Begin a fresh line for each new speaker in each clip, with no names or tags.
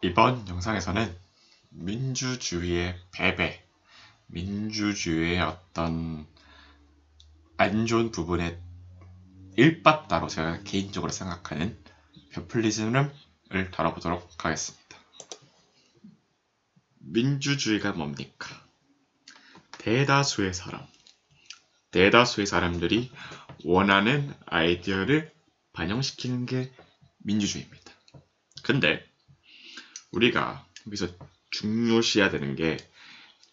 이번 영상에서는 민주주의의 패배, 민주주의의 어떤 안 좋은 부분에 일bat다로 제가 개인적으로 생각하는 포퓰리즘을 다뤄보도록 하겠습니다. 민주주의가 뭡니까? 대다수의 사람들이 원하는 아이디어를 반영시키는 게 민주주의입니다. 근데 우리가 여기서 중요시해야 되는 게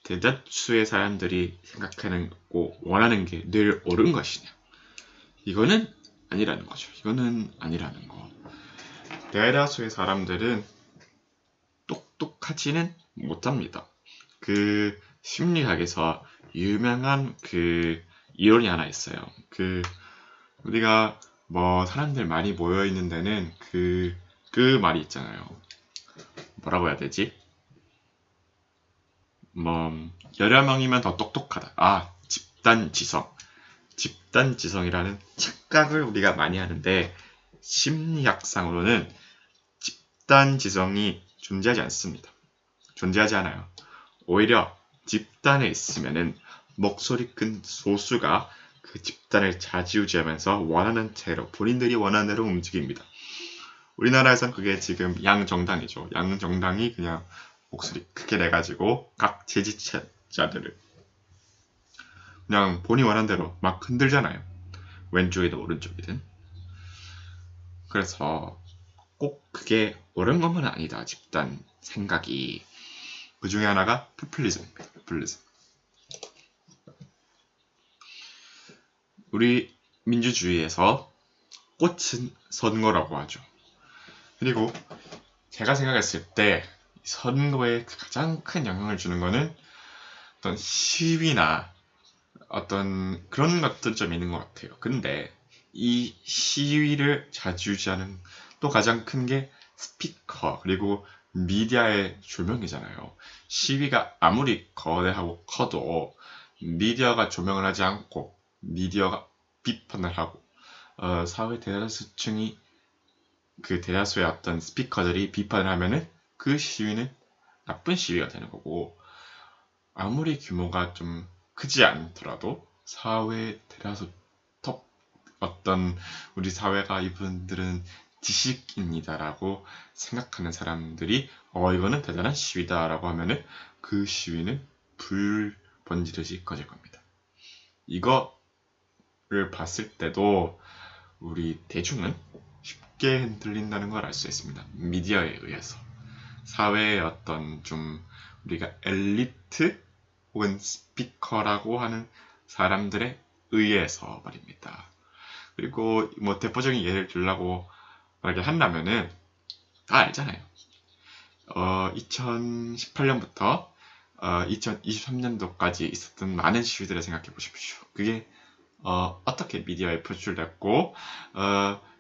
대다수의 사람들이 생각하는 거 원하는 게 늘 옳은 것이냐? 이거는 아니라는 거죠. 이거는 아니라는 거. 대다수의 사람들은 똑똑하지는 못합니다. 그 심리학에서 유명한 그 이론이 하나 있어요. 우리가 사람들 많이 모여 있는 데는 그 말이 있잖아요. 뭐라고 해야 되지? 여러 명이면 더 똑똑하다. 집단지성이라는 착각을 우리가 많이 하는데 심리학상으로는 집단지성이 존재하지 않아요. 오히려 집단에 있으면은 목소리 큰 소수가 그 집단을 좌지우지하면서 본인들이 원하는 대로 움직입니다. 우리나라에선 그게 지금 양정당이죠. 양정당이 그냥 목소리 크게 내가지고 각 지지자들을 그냥 본인 원하는 대로 막 흔들잖아요. 왼쪽이든 오른쪽이든. 그래서 꼭 그게 옳은 것만 아니다. 집단 생각이. 그 중에 하나가 포퓰리즘입니다. 포퓰리즘. 우리 민주주의에서 꽃은 선거라고 하죠. 그리고 제가 생각했을 때 선거에 가장 큰 영향을 주는 거는 어떤 시위나 어떤 그런 것들 좀 있는 것 같아요. 근데 이 시위를 좌지우지하는 또 가장 큰 게 스피커 그리고 미디어의 조명이잖아요. 시위가 아무리 거대하고 커도 미디어가 조명을 하지 않고 미디어가 비판을 하고 사회 대다수층이 그 대다수의 어떤 스피커들이 비판을 하면은 그 시위는 나쁜 시위가 되는 거고 아무리 규모가 좀 크지 않더라도 사회 대다수 우리 사회가 이분들은 지식인이다라고 생각하는 사람들이 이거는 대단한 시위다라고 하면은 그 시위는 불 번지듯이 커질 겁니다. 이거를 봤을 때도 우리 대중은 쉽게 흔들린다는 걸 알 수 있습니다. 미디어에 의해서. 사회의 어떤 좀 우리가 엘리트 혹은 스피커라고 하는 사람들에 의해서 말입니다. 그리고 대표적인 예를 들라고 말하게 한다면은 다 알잖아요. 2018년부터 2023년도까지 있었던 많은 시위들을 생각해 보십시오. 그게 어떻게 미디어에 표출됐고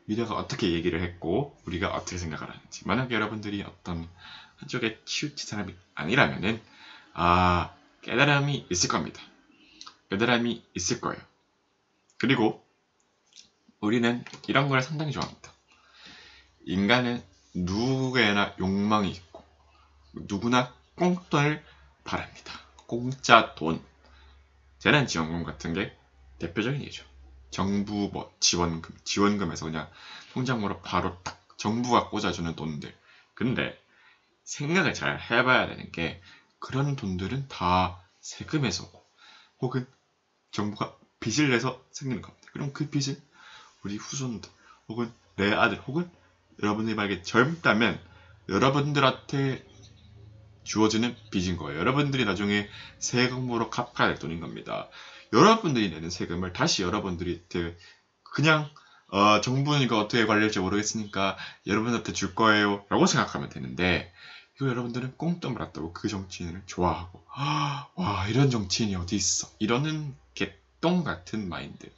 미디어가 어떻게 얘기를 했고 우리가 어떻게 생각을 하는지. 만약 여러분들이 어떤 한쪽에 치우친 사람이 아니라면은 깨달음이 있을 겁니다. 깨달음이 있을 거예요. 그리고 우리는 이런 걸 상당히 좋아합니다. 인간은 누구에나 욕망이 있고 누구나 꽁돈을 바랍니다. 공짜 돈, 재난지원금 같은 게 대표적인 예죠. 정부 지원금에서 그냥 통장으로 바로 딱 정부가 꽂아주는 돈들. 근데 생각을 잘 해봐야 되는 게 그런 돈들은 다 세금에서 오고 혹은 정부가 빚을 내서 생기는 겁니다. 그럼 그 빚은 우리 후손들 혹은 내 아들 혹은 여러분들이 만약에 젊다면 여러분들한테 주어지는 빚인 거예요. 여러분들이 나중에 세금으로 갚아야 될 돈인 겁니다. 여러분들이 내는 세금을 다시 여러분들이 그냥 정부는 이거 어떻게 관리할지 모르겠으니까 여러분한테 줄 거예요 라고 생각하면 되는데 이거 여러분들은 꽁돈 받았다고 그 정치인을 좋아하고 와 이런 정치인이 어디 있어 이러는 개똥 같은 마인드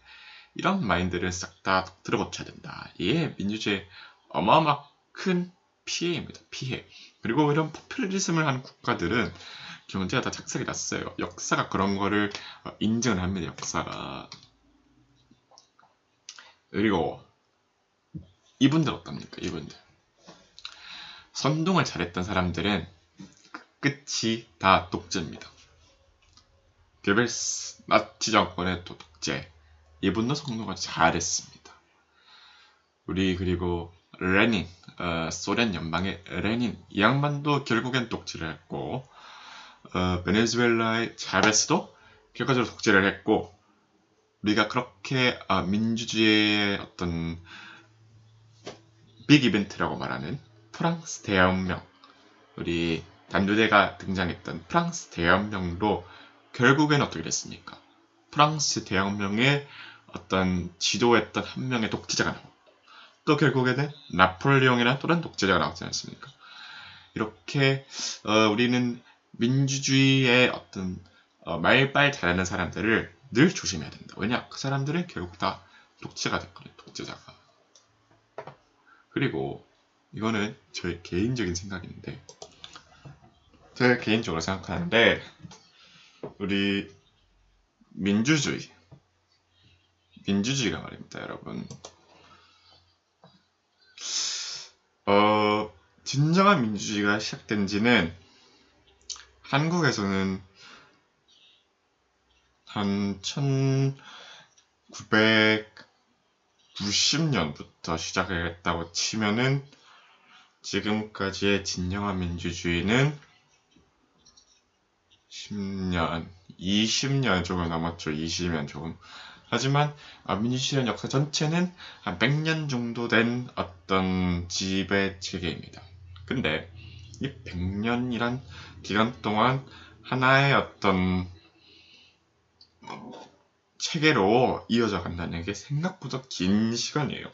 이런 마인드를 싹 다 들어고쳐야 된다. 이게 민주주의의 어마어마 큰 피해입니다. 피해. 그리고 이런 포퓰리즘을 하는 국가들은 경제가 다 착색이 났어요. 역사가 그런 거를 인정을 합니다. 역사가. 그리고 이분들 어떻습니까? 이분들 선동을 잘했던 사람들은 끝이 다 독재입니다. 괴벨스 나치 정권의 독재. 이분도 선동을 잘했습니다. 우리 그리고 레닌, 소련 연방의 레닌 이 양반도 결국엔 독재를 했고 베네수엘라의 차베스도 결과적으로 독재를 했고 우리가 그렇게 민주주의의 어떤 빅 이벤트라고 말하는 프랑스 대혁명 우리 단두대가 등장했던 프랑스 대혁명도 결국엔 어떻게 됐습니까? 프랑스 대혁명의 어떤 지도했던 한 명의 독재자가 나오고 또 결국에는 나폴레옹이나 또 다른 독재자가 나오지 않습니까? 이렇게 우리는 민주주의의 어떤 말빨 잘하는 사람들을 늘 조심해야 된다. 왜냐? 그 사람들은 결국 다 독재가 됐거든요. 독재자가. 그리고 이거는 저의 개인적인 생각인데 제가 개인적으로 생각하는데 우리 민주주의가 말입니다, 여러분. 진정한 민주주의가 시작된 지는 한국에서는 한 1990년부터 시작을 했다고 치면은 지금까지의 진정한 민주주의는 10년, 20년 조금 넘었죠. 20년 조금. 하지만 민주주의의 역사 전체는 한 100년 정도 된 어떤 지배 체계입니다. 근데 이 100년이란 기간 동안 하나의 어떤 체계로 이어져 간다는 게 생각보다 긴 시간이에요.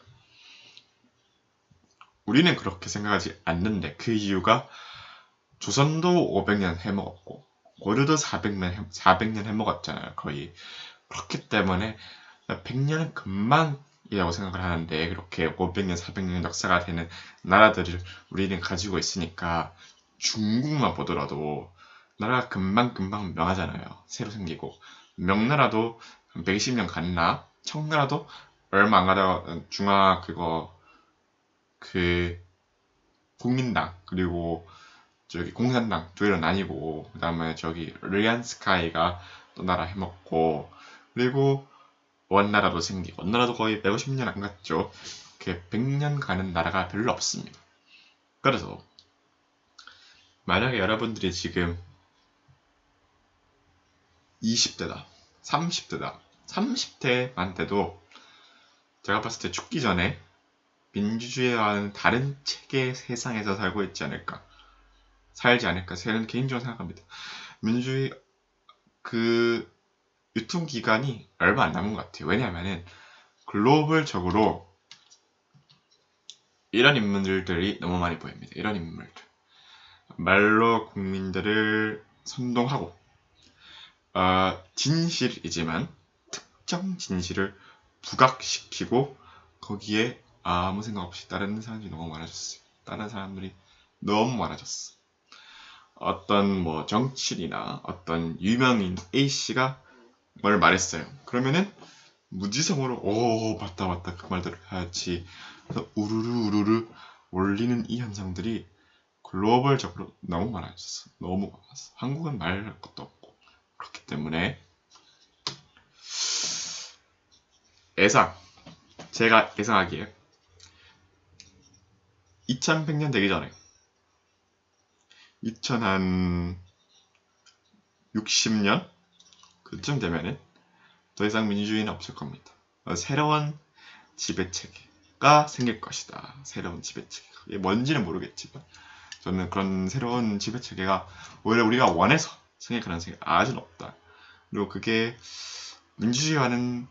우리는 그렇게 생각하지 않는데 그 이유가 조선도 500년 해먹었고 고려도 400년 해먹었잖아요. 거의. 그렇기 때문에 100년은 금방이라고 생각을 하는데 그렇게 500년, 400년 역사가 되는 나라들을 우리는 가지고 있으니까 중국만 보더라도 나라가 금방 명하잖아요. 새로 생기고 명나라도 120년 갔나? 청나라도 얼마 안 가다가 국민당 그리고 저기 공산당 두 개로 나뉘고 그 다음에 저기 르얀스카이가 또 나라 해먹고 그리고 원나라도 생기고 원나라도 거의 150년 안 갔죠. 이렇게 100년 가는 나라가 별로 없습니다. 그래서 만약에 여러분들이 지금 20대다 30대다 30대만 돼도 제가 봤을 때 죽기 전에 민주주의와는 다른 체계의 세상에서 살지 않을까 저는 개인적으로 생각합니다. 민주주의 그 유통기간이 얼마 안 남은 것 같아요. 왜냐하면은 글로벌적으로 이런 인물들이 너무 많이 보입니다. 이런 인물들 말로 국민들을 선동하고 진실이지만 특정 진실을 부각시키고 거기에 아무 생각 없이 따르는 사람들이 너무 많아졌어요. 다른 사람들이 너무 많아졌어. 어떤 뭐 정치인이나 어떤 유명인 A씨가 뭘 말했어요. 그러면은 무지성으로 맞다 그 말대로 해야지. 그래서 우르르 올리는 이 현상들이 글로벌적으로 너무 많아졌어. 너무 많았어. 한국은 말할 것도 없고 그렇기 때문에 제가 예상하기에 2100년 되기 전에 2060년 그쯤 되면은 더 이상 민주주의는 없을 겁니다. 새로운 지배체계가 생길 것이다. 새로운 지배체계가. 이게 뭔지는 모르겠지만 저는 그런 새로운 지배체계가 오히려 우리가 원해서 생길 가능성이 아주 높다. 그리고 그게 민주주의와는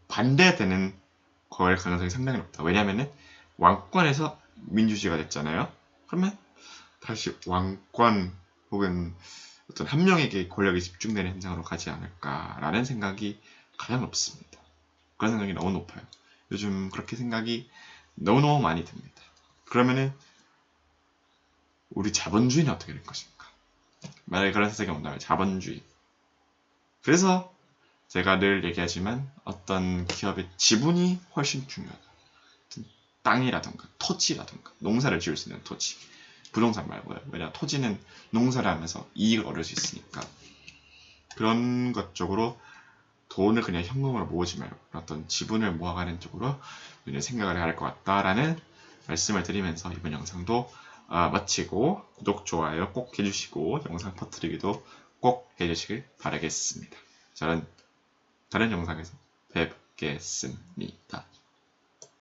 반대되는 거일 가능성이 상당히 높다. 왜냐하면 왕권에서 민주주의가 됐잖아요. 그러면 다시 왕권 혹은 어떤 한 명에게 권력이 집중되는 현상으로 가지 않을까라는 생각이 가장 높습니다. 그런 생각이 너무 높아요. 요즘 그렇게 생각이 너무너무 많이 듭니다. 그러면은 우리 자본주의는 어떻게 될 것인가? 만약에 그런 세상이 온다면 자본주의. 그래서 제가 늘 얘기하지만 어떤 기업의 지분이 훨씬 중요하다. 땅이라던가 토지라던가 농사를 지을 수 있는 토지, 부동산 말고요. 왜냐 토지는 농사를 하면서 이익을 얻을 수 있으니까 그런 것 쪽으로 돈을 그냥 현금으로 모으지 말고 어떤 지분을 모아가는 쪽으로 생각을 해야 할 것 같다라는 말씀을 드리면서 이번 영상도 마치고 구독, 좋아요 꼭 해주시고 영상 퍼뜨리기도 꼭 해주시길 바라겠습니다. 저는 다른 영상에서 뵙겠습니다.